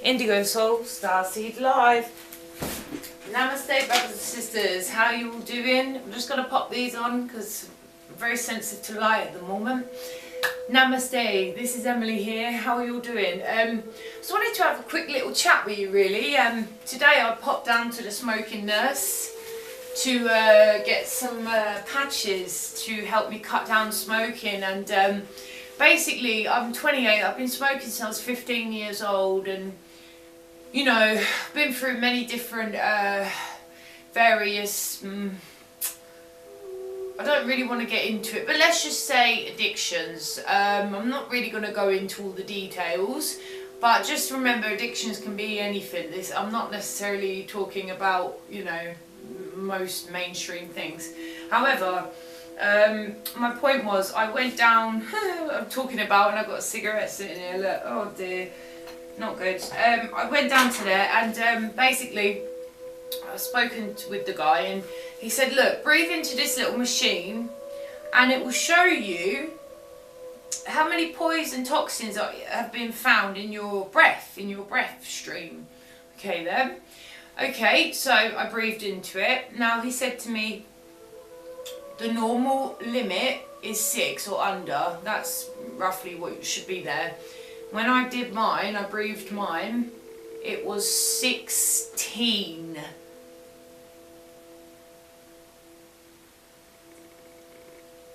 Indigo Soul, StarSeed Live. Namaste, brothers and sisters. How are you all doing? I'm just going to pop these on because I'm very sensitive to light at the moment. Namaste, this is Emily here. How are you all doing? Just wanted to have a quick little chat with you really. Today I popped down to the smoking nurse to get some patches to help me cut down smoking, and basically I'm 28, I've been smoking since I was 15 years old, and you know, been through many different various I don't really want to get into it, but let's just say addictions. I'm not really going to go into all the details, but just remember addictions can be anything. I'm not necessarily talking about, you know, most mainstream things. However, my point was I went down, I'm talking about, and I've got a cigarette sitting here, look, oh dear, not good. I went down to there and basically I've spoken with the guy and he said, look, breathe into this little machine and it will show you how many poison toxins have been found in your breath stream. Okay then. Okay, so I breathed into it. Now he said to me, the normal limit is 6 or under. That's roughly what should be there. When I did mine, I breathed mine, it was 16.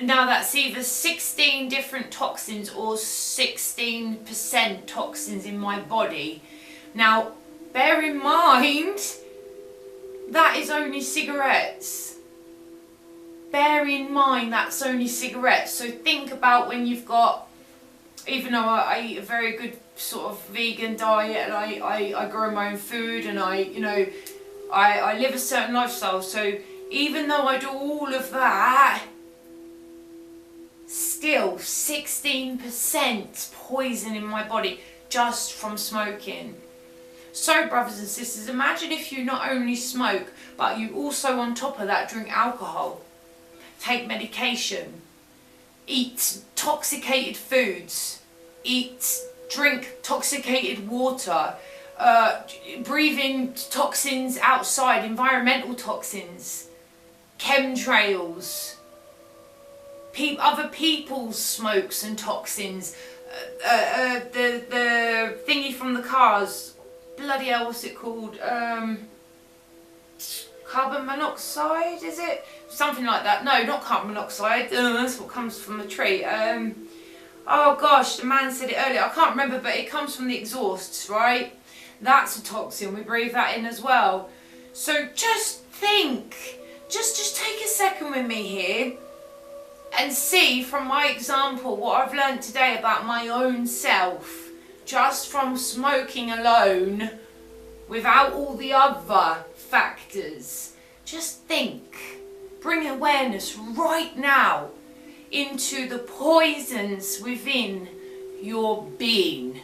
Now that's either 16 different toxins or 16% toxins in my body. Now, bear in mind, that is only cigarettes. Bear in mind that's only cigarettes. So think about when you've got, even though I eat a very good sort of vegan diet and I grow my own food and I live a certain lifestyle. So even though I do all of that, still 16% poison in my body just from smoking. So brothers and sisters, imagine if you not only smoke, but you also on top of that drink alcohol, take medication, eat toxicated foods, drink toxicated water, breathe in toxins outside, environmental toxins, chemtrails, other people's smokes and toxins, the thingy from the cars, bloody hell, what's it called? Carbon monoxide, is it? Something like that. No, not carbon monoxide. That's what comes from the tree. Oh gosh, the man said it earlier. I can't remember, but it comes from the exhausts, right? That's a toxin. We breathe that in as well. So just think. Just take a second with me here and see from my example what I've learned today about my own self, just from smoking alone, without all the other factors. Just think, bring awareness right now into the poisons within your being.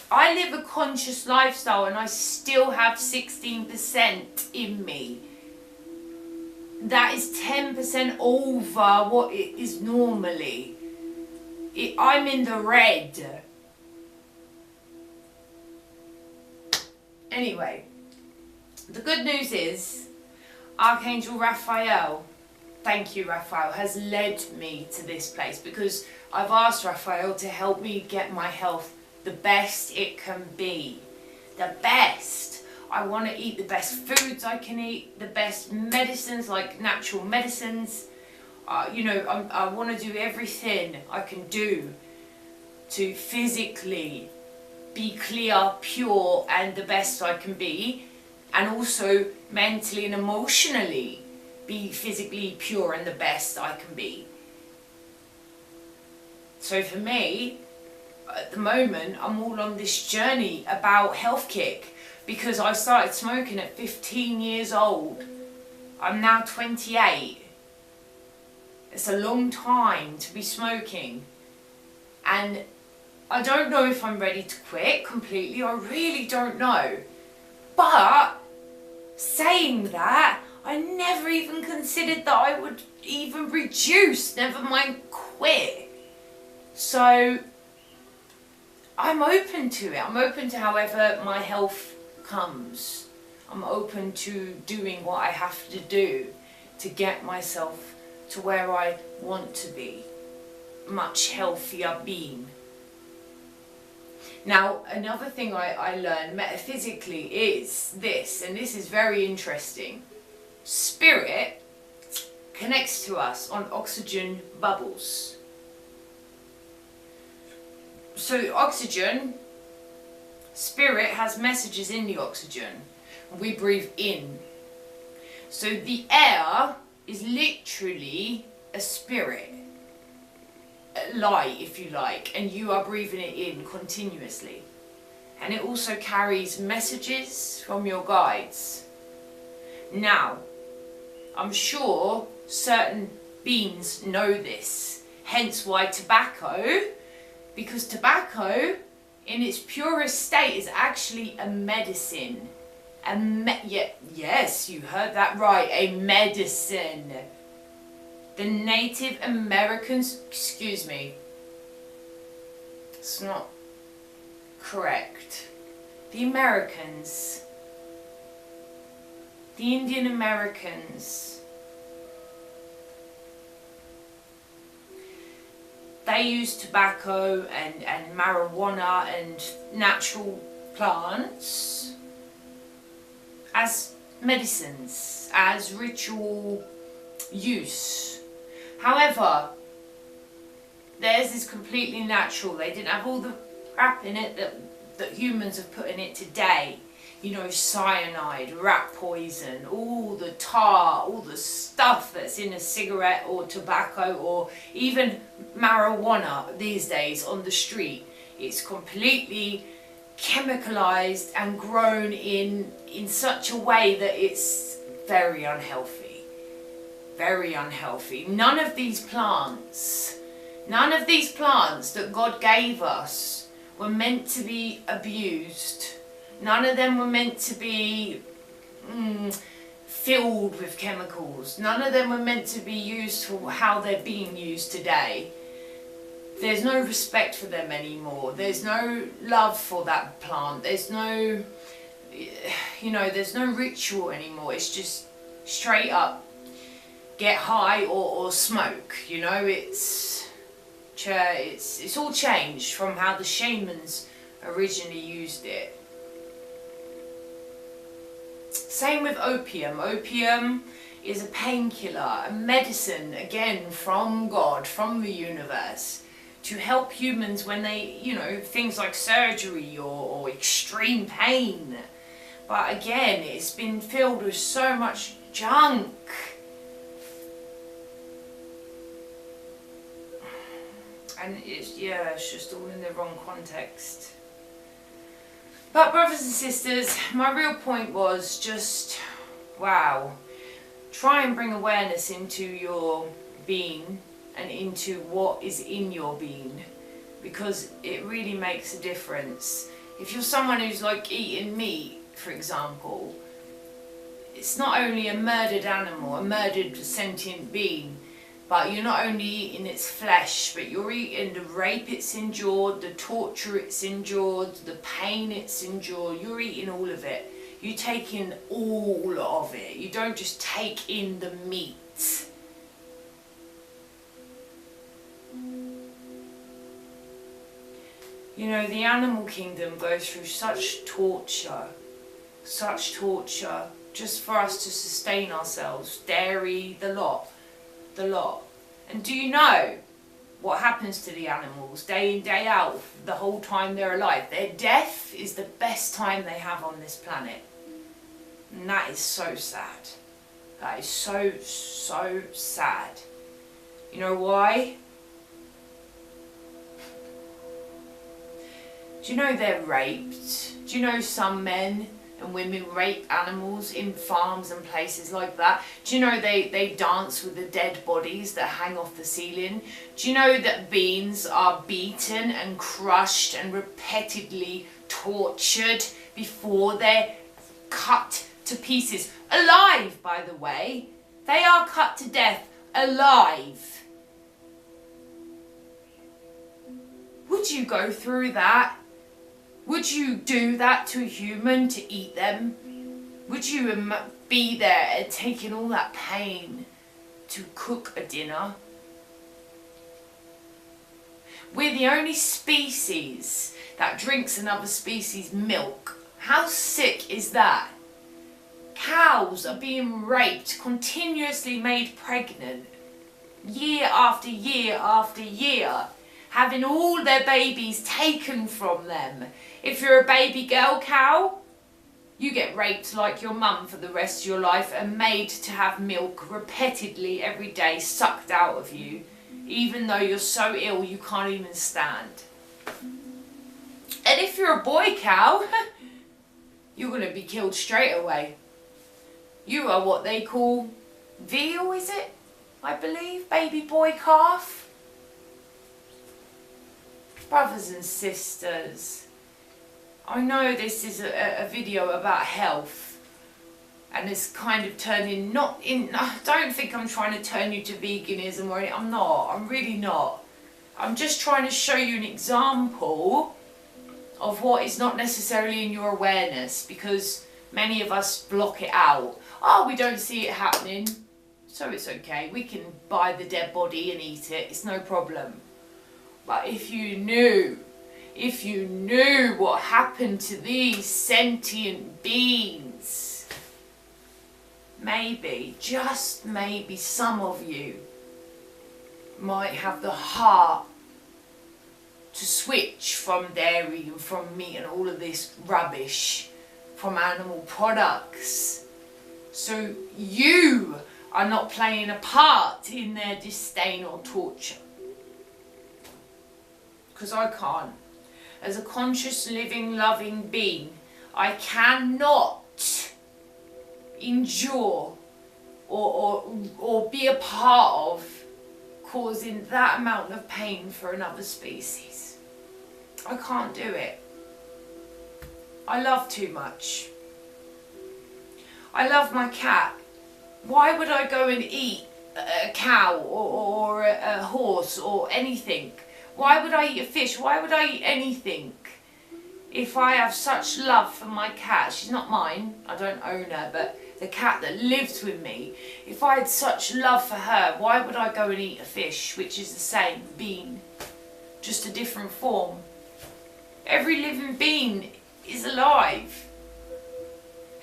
I live a conscious lifestyle and I still have 16% in me. That is 10% over what it is normally. I'm in the red. Anyway, the good news is Archangel Raphael, thank you Raphael, has led me to this place because I've asked Raphael to help me get my health the best it can be. The best. I want to eat the best foods I can eat, the best medicines, like natural medicines. I want to do everything I can do to physically be clear, pure, and the best I can be, and also mentally and emotionally be physically pure and the best I can be. So for me, at the moment, I'm all on this journey about health kick because I started smoking at 15 years old. I'm now 28. It's a long time to be smoking, and I don't know if I'm ready to quit completely. I really don't know. But saying that, I never even considered that I would even reduce, never mind quit. So I'm open to it. I'm open to however my health comes. I'm open to doing what I have to do to get myself to where I want to be. Much healthier being. Now, another thing I learned metaphysically is this, and this is very interesting. Spirit connects to us on oxygen bubbles. So oxygen, spirit has messages in the oxygen. We breathe in. So the air is literally a spirit. Light, if you like, and you are breathing it in continuously. And it also carries messages from your guides. Now, I'm sure certain beings know this, hence why tobacco, because tobacco in its purest state is actually a medicine. Yes, you heard that right, a medicine. The Native Americans, excuse me, it's not correct. The Americans, the Indian Americans, they use tobacco and marijuana and natural plants as medicines, as ritual use. However, theirs is completely natural. They didn't have all the crap in it that humans have put in it today. You know, cyanide, rat poison, all the tar, all the stuff that's in a cigarette or tobacco or even marijuana these days on the street. It's completely chemicalized and grown in such a way that it's very unhealthy. Very unhealthy. None of these plants that God gave us were meant to be abused. None of them were meant to be filled with chemicals. None of them were meant to be used for how they're being used today. There's no respect for them anymore. There's no love for that plant. There's no, there's no ritual anymore. It's just straight up get high or smoke. It's all changed from how the shamans originally used it. Same with opium. Opium is a painkiller, a medicine, again, from God, from the universe, to help humans when they, things like surgery or extreme pain. But again, it's been filled with so much junk. And it's just all in the wrong context. But brothers and sisters, my real point was just, wow, try and bring awareness into your being and into what is in your being, because it really makes a difference. If you're someone who's like eating meat, for example, it's not only a murdered animal, a murdered sentient being, but you're not only eating its flesh, but you're eating the rape it's endured, the torture it's endured, the pain it's endured. You're eating all of it. You take in all of it. You don't just take in the meat. The animal kingdom goes through such torture, just for us to sustain ourselves. Dairy, the lot. And do you know what happens to the animals day in, day out, the whole time they're alive? Their death is the best time they have on this planet. And that is so sad. That is so sad. You know why? Do you know they're raped? Do you know some men and women rape animals in farms and places like that? Do you know they dance with the dead bodies that hang off the ceiling? Do you know that beans are beaten and crushed and repeatedly tortured before they're cut to pieces. Alive, by the way. They are cut to death alive. Would you go through that? Would you do that to a human to eat them? Would you be there and taking all that pain to cook a dinner? We're the only species that drinks another species' milk. How sick is that? Cows are being raped, continuously made pregnant, year after year after year, having all their babies taken from them. If you're a baby girl cow, you get raped like your mum for the rest of your life and made to have milk repeatedly every day sucked out of you, even though you're so ill you can't even stand. And if you're a boy cow, you're going to be killed straight away. You are what they call veal, is it? I believe, baby boy calf. Brothers and sisters, I know this is a video about health, and it's kind of turning I don't think I'm trying to turn you to veganism or anything. I'm not. I'm really not. I'm just trying to show you an example of what is not necessarily in your awareness, because many of us block it out. Oh, we don't see it happening, so it's okay. We can buy the dead body and eat it. It's no problem. But if you knew what happened to these sentient beings, maybe, just maybe, some of you might have the heart to switch from dairy and from meat and all of this rubbish, from animal products, so you are not playing a part in their disdain or torture. Because I can't. As a conscious, living, loving being, I cannot endure or be a part of causing that amount of pain for another species. I can't do it. I love too much. I love my cat. Why would I go and eat a cow or a horse or anything? Why would I eat a fish? Why would I eat anything? If I have such love for my cat, she's not mine, I don't own her, but the cat that lives with me, if I had such love for her, why would I go and eat a fish, which is the same being, just a different form? Every living being is alive.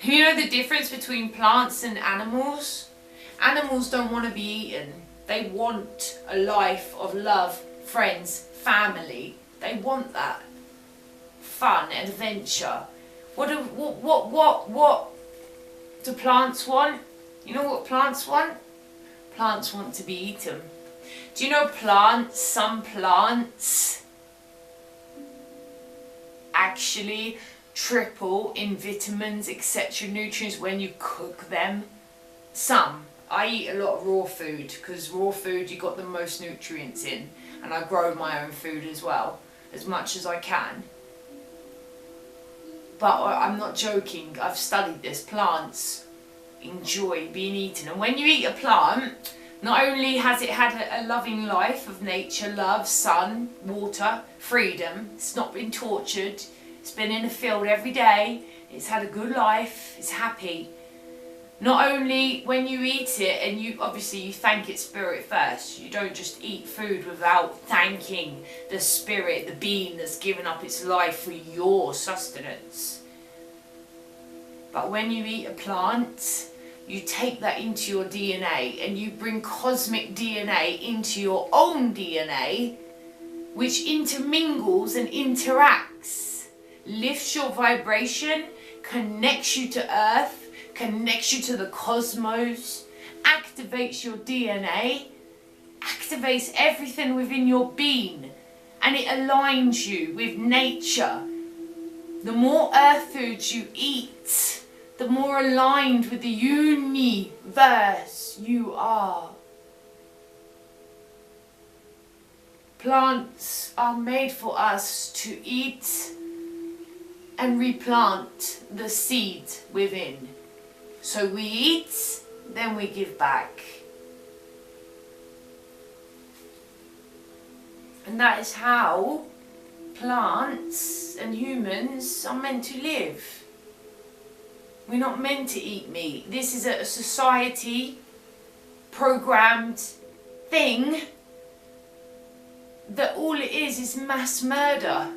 You know the difference between plants and animals? Animals don't want to be eaten. They want a life of love, friends, family. They want that. Fun, adventure. What do plants want? You know what plants want? Plants want to be eaten. Do you know some plants actually triple in vitamins, etc., nutrients when you cook them? Some. I eat a lot of raw food, because raw food you got the most nutrients in, and I grow my own food as well, as much as I can. But I'm not joking, I've studied this. Plants enjoy being eaten, and when you eat a plant, not only has it had a loving life of nature, love, sun, water, freedom, it's not been tortured, it's been in a field every day, it's had a good life, it's happy. Not only when you eat it, and you thank its spirit first. You don't just eat food without thanking the spirit, the being that's given up its life for your sustenance. But when you eat a plant, you take that into your DNA, and you bring cosmic DNA into your own DNA, which intermingles and interacts, lifts your vibration, connects you to Earth, connects you to the cosmos, activates your DNA, activates everything within your being, and it aligns you with nature. The more earth foods you eat, the more aligned with the universe you are. Plants are made for us to eat and replant the seed within. So we eat, then we give back. And that is how plants and humans are meant to live. We're not meant to eat meat. This is a society programmed thing that all it is mass murder.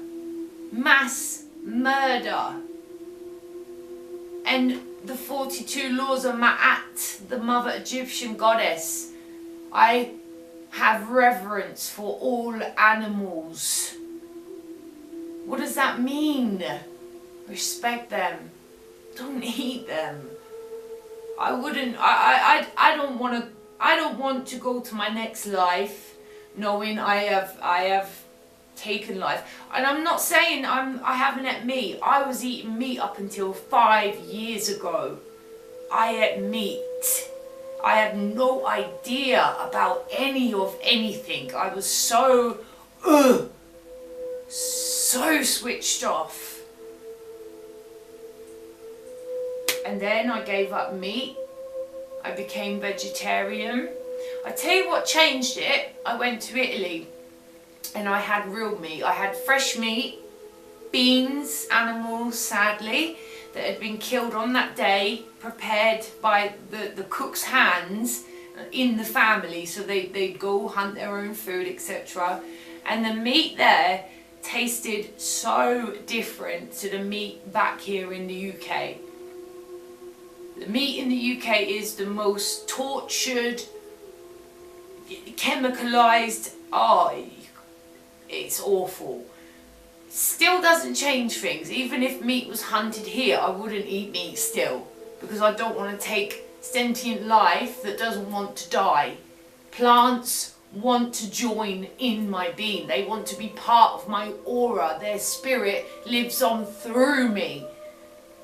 Mass murder. And the 42 laws of Ma'at, the mother Egyptian goddess, I have reverence for all animals. What does that mean? Respect them. Don't eat them. I don't want to go to my next life knowing I have taken life. And I'm not saying I haven't ate meat. I was eating meat up until 5 years ago. I ate meat. I had no idea about any of anything. I was so switched off. And then I gave up meat. I became vegetarian. I tell you what changed it. I went to Italy and I had real meat. I had fresh meat, beans, animals, sadly, that had been killed on that day, prepared by the cook's hands in the family. So they'd go hunt their own food, etc. And the meat there tasted so different to the meat back here in the UK. The meat in the UK is the most tortured, chemicalized. Oh, it's awful. Still doesn't change things. Even if meat was hunted here, I wouldn't eat meat still, because I don't want to take sentient life that doesn't want to die. Plants want to join in my being. They want to be part of my aura. Their spirit lives on through me,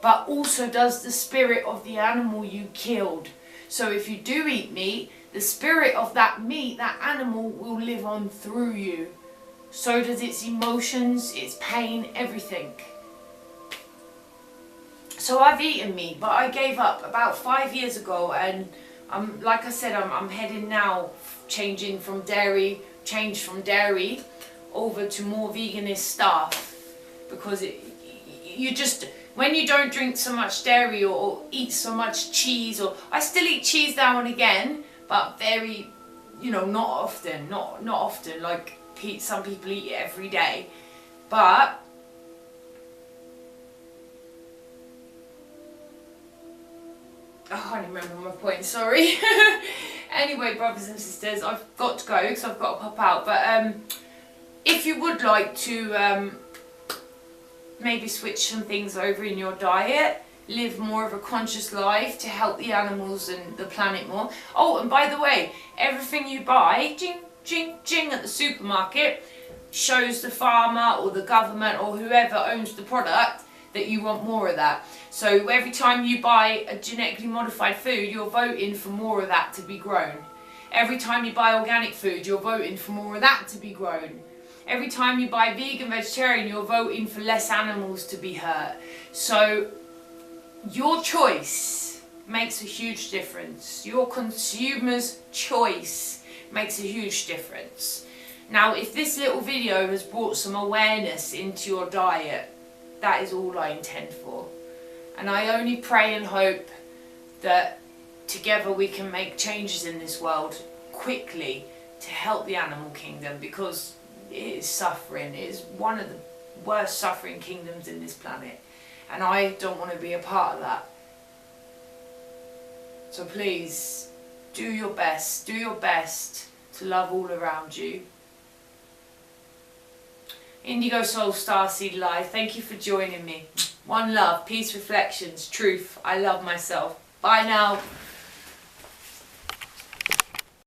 but also does the spirit of the animal you killed. So if you do eat meat, the spirit of that meat, that animal, will live on through you. So does its emotions, its pain, everything. So I've eaten meat, but I gave up about 5 years ago, and like I said, I'm heading now, changed from dairy over to more veganist stuff, because when you don't drink so much dairy or eat so much cheese, or I still eat cheese now and again, but very, not often, not often, like some people eat it every day. But I can't remember my point, sorry. Anyway, brothers and sisters, I've got to go because I've got to pop out. But if you would like to maybe switch some things over in your diet, live more of a conscious life to help the animals and the planet more. Oh, and by the way, everything you buy, jing, jing, jing, at the supermarket shows the farmer or the government or whoever owns the product that you want more of that. So every time you buy a genetically modified food, you're voting for more of that to be grown. Every time you buy organic food, you're voting for more of that to be grown. Every time you buy vegan, vegetarian, you're voting for less animals to be hurt. So your choice makes a huge difference. Your consumer's choice makes a huge difference. Now, if this little video has brought some awareness into your diet, that is all I intend for. And I only pray and hope that together we can make changes in this world quickly to help the animal kingdom, because it is suffering. It is one of the worst suffering kingdoms in this planet, and I don't want to be a part of that. So please, do your best to love all around you. Indigo Soul Starseed Live, thank you for joining me. One love, peace, reflections, truth. I love myself. Bye now.